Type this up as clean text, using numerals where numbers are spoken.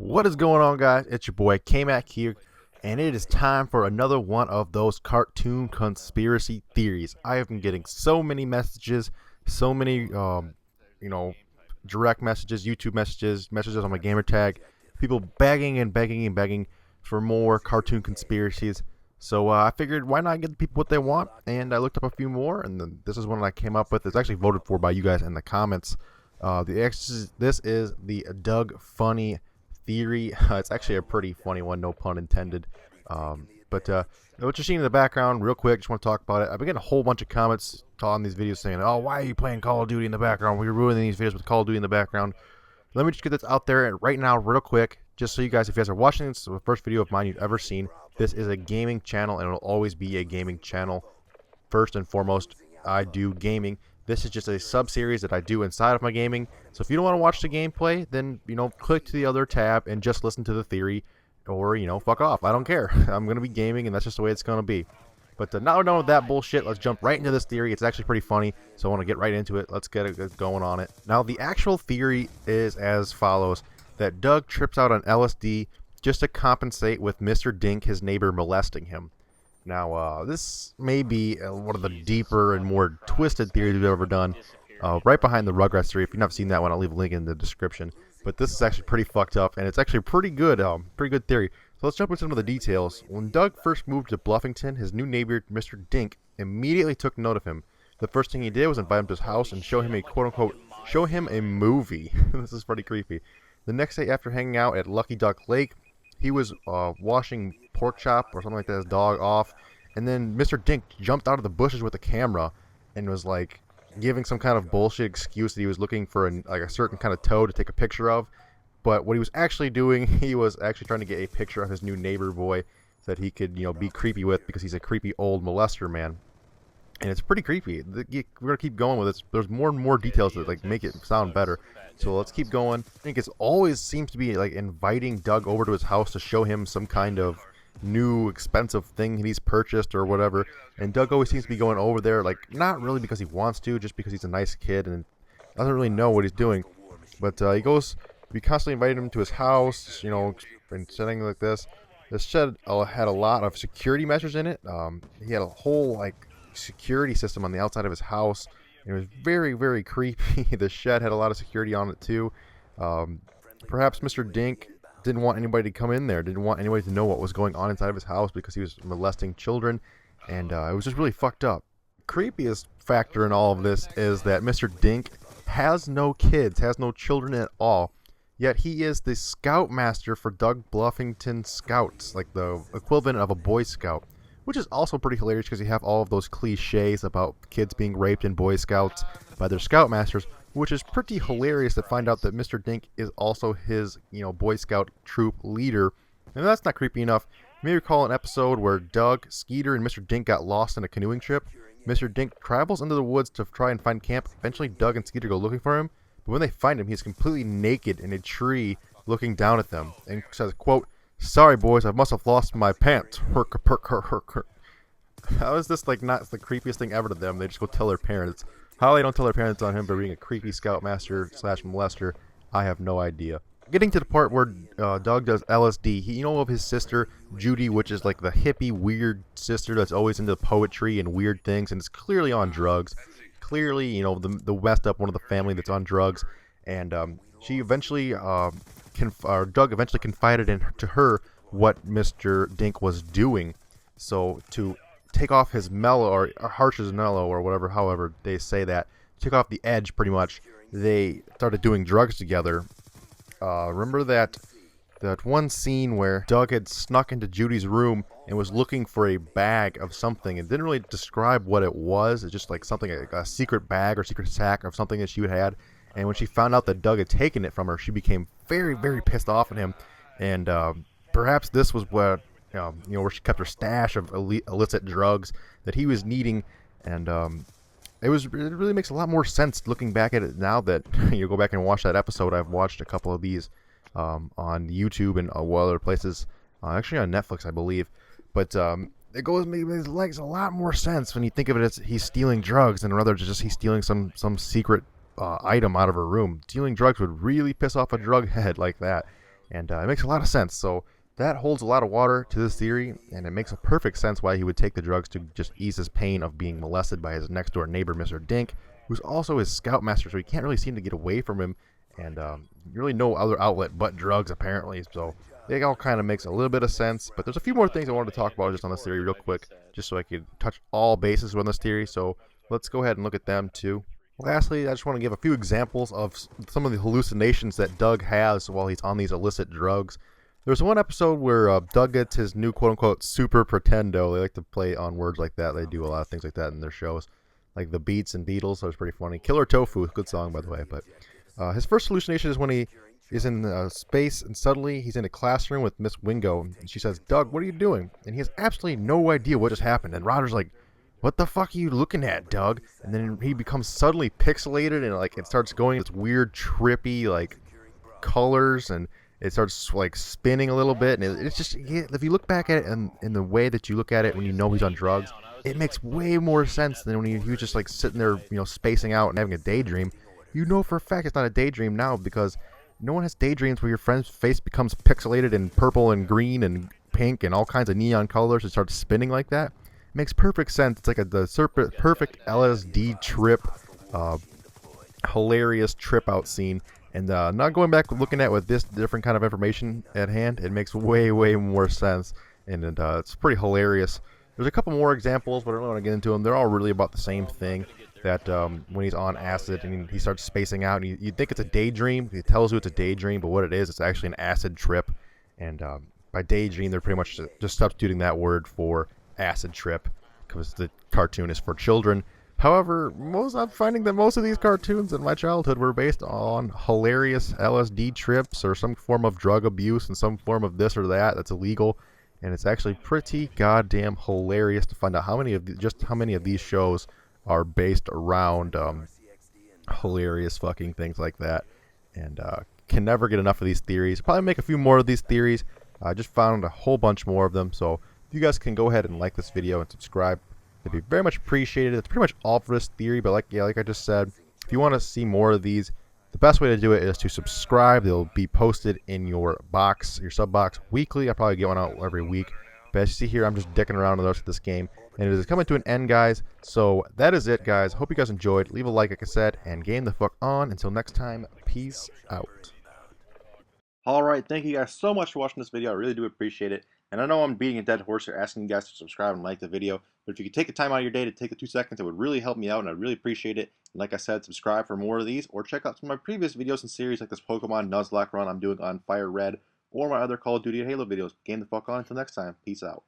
What is going on, guys? It's your boy K-Mac here, and it is time for another one of those cartoon conspiracy theories. I have been getting so many messages, so many, direct messages, YouTube messages, messages on my gamer tag, people begging and begging and begging for more cartoon conspiracies. So I figured, why not give the people what they want? And I looked up a few more, and then this is one I came up with. It's actually voted for by you guys in the comments. This is the Doug Funnie Theory. It's actually a pretty funny one, no pun intended. But what you're seeing in the background, real quick, just want to talk about it. I've been getting a whole bunch of comments on these videos saying, "Oh, why are you playing Call of Duty in the background? We're ruining these videos with Call of Duty in the background." Let me just get this out there right now, real quick, just so you guys, if you guys are watching this, the first video of mine you've ever seen. This is a gaming channel, and it'll always be a gaming channel. First and foremost, I do gaming. This is just a sub-series that I do inside of my gaming. So if you don't want to watch the gameplay, then, click to the other tab and just listen to the theory. Or, fuck off. I don't care. I'm going to be gaming, and that's just the way it's going to be. But now we're done with that bullshit. Let's jump right into this theory. It's actually pretty funny, so I want to get right into it. Let's get it going on it. Now, the actual theory is as follows. That Doug trips out on LSD just to compensate with Mr. Dink, his neighbor, molesting him. Now, this may be one of the deeper and more twisted theories we've ever done. Right behind the Rugrats Theory. If you've not seen that one, I'll leave a link in the description. But this is actually pretty fucked up, and it's actually pretty good theory. So let's jump into some of the details. When Doug first moved to Bluffington, his new neighbor, Mr. Dink, immediately took note of him. The first thing he did was invite him to his house and show him a quote-unquote, show him a movie. This is pretty creepy. The next day after hanging out at Lucky Duck Lake, he was washing pork chop or something like that, his dog off, and then Mr. Dink jumped out of the bushes with a camera and was like giving some kind of bullshit excuse that he was looking for a certain kind of toe to take a picture of. But what he was actually doing, he was actually trying to get a picture of his new neighbor boy that he could, be creepy with, because he's a creepy old molester man. And it's pretty creepy. We're gonna keep going with this. There's more and more details that make it sound better. So let's keep going. I think it's always seems to be inviting Doug over to his house to show him some kind of new expensive thing he's purchased or whatever. And Doug always seems to be going over there, not really because he wants to, just because he's a nice kid and doesn't really know what he's doing. But we constantly invited him to his house, and setting like this. This shed had a lot of security measures in it. He had a whole security system on the outside of his house. It was very, very creepy. The shed had a lot of security on it too. Perhaps Mr. Dink didn't want anybody to come in there, didn't want anybody to know what was going on inside of his house because he was molesting children, and it was just really fucked up. Creepiest factor in all of this is that Mr. Dink has no kids, has no children at all, yet he is the scoutmaster for Doug Bluffington Scouts, like the equivalent of a Boy Scout. Which is also pretty hilarious because you have all of those cliches about kids being raped in Boy Scouts by their Scoutmasters, which is pretty hilarious to find out that Mr. Dink is also his, Boy Scout troop leader. And that's not creepy enough. You may recall an episode where Doug, Skeeter, and Mr. Dink got lost in a canoeing trip. Mr. Dink travels into the woods to try and find camp. Eventually, Doug and Skeeter go looking for him. But when they find him, he's completely naked in a tree looking down at them. And says, quote, "Sorry, boys, I must have lost my pants." How is this not the creepiest thing ever to them? They just go tell their parents. How they don't tell their parents on him for being a creepy scoutmaster / molester, I have no idea. Getting to the part where Doug does LSD, he of his sister Judy, which is the hippie weird sister that's always into poetry and weird things, and is clearly on drugs. Clearly, the messed up one of the family that's on drugs, and she eventually. Doug eventually confided to her what Mr. Dink was doing. So to take off his mellow or harsh as mellow or whatever, however they say that, take off the edge pretty much, they started doing drugs together. Remember that one scene where Doug had snuck into Judy's room and was looking for a bag of something and didn't really describe what it was. It's just something, a secret bag or secret sack of something that she had. And when she found out that Doug had taken it from her, she became very, very pissed off at him. And perhaps this was what, where she kept her stash of illicit drugs that he was needing. And it really makes a lot more sense looking back at it now that you go back and watch that episode. I've watched a couple of these on YouTube and other places, actually on Netflix, I believe. But it makes a lot more sense when you think of it as he's stealing drugs and rather just he's stealing some secret item out of her room. Stealing drugs would really piss off a drug head like that. and it makes a lot of sense. So that holds a lot of water to this theory, and it makes a perfect sense why he would take the drugs to just ease his pain of being molested by his next door neighbor, Mr. Dink, who's also his scoutmaster, so he can't really seem to get away from him, and really no other outlet but drugs apparently. So it all kind of makes a little bit of sense. But there's a few more things I wanted to talk about just on this theory real quick, just so I could touch all bases on this theory. So let's go ahead and look at them too. Lastly, I just want to give a few examples of some of the hallucinations that Doug has while he's on these illicit drugs. There's one episode where Doug gets his new quote-unquote super pretendo. They like to play on words like that. They do a lot of things like that in their shows, like the Beats and Beatles. So it's pretty funny. Killer Tofu, good song by the way. But his first hallucination is when he is in space, and suddenly he's in a classroom with Miss Wingo, and she says, "Doug, what are you doing?" And he has absolutely no idea what just happened. And Rodder's like, "What the fuck are you looking at, Doug?" And then he becomes suddenly pixelated, and like it starts going this weird, trippy like colors, and it starts like spinning a little bit, and it's just, if you look back at it in the way that you look at it when you know he's on drugs, it makes way more sense than when he was just like sitting there, spacing out and having a daydream. You know for a fact it's not a daydream now, because no one has daydreams where your friend's face becomes pixelated and purple and green and pink and all kinds of neon colors and starts spinning like that. It makes perfect sense. It's like the perfect LSD trip, hilarious trip out scene. And not going back looking at with this different kind of information at hand, it makes way more sense, and it's pretty hilarious. There's a couple more examples, but I don't want to get into them. They're all really about the same thing. That when he's on acid and he starts spacing out, and you think it's a daydream. He tells you it's a daydream, but what it is, it's actually an acid trip. And by daydream, they're pretty much just substituting that word for acid trip, because the cartoon is for children. However, I'm finding that most of these cartoons in my childhood were based on hilarious LSD trips or some form of drug abuse and some form of this or that that's illegal. And it's actually pretty goddamn hilarious to find out how many of these shows are based around hilarious fucking things like that. And can never get enough of these theories. Probably make a few more of these theories. I just found a whole bunch more of them. So if you guys can go ahead and like this video and subscribe, it'd be very much appreciated. It's pretty much all for this theory, but like I just said, if you want to see more of these, the best way to do it is to subscribe. They'll be posted in your box, your sub box, weekly. I probably get one out every week. But as you see here, I'm just dicking around with the rest of this game, and it is coming to an end, guys. So that is it, guys. Hope you guys enjoyed. Leave a like I said, and game the fuck on. Until next time, peace out. Alright, thank you guys so much for watching this video. I really do appreciate it. And I know I'm beating a dead horse here, asking you guys to subscribe and like the video. But if you could take the time out of your day to take the 2 seconds, it would really help me out, and I'd really appreciate it. And like I said, subscribe for more of these, or check out some of my previous videos and series like this Pokemon Nuzlocke run I'm doing on Fire Red, or my other Call of Duty and Halo videos. Game the fuck on. Until next time, peace out.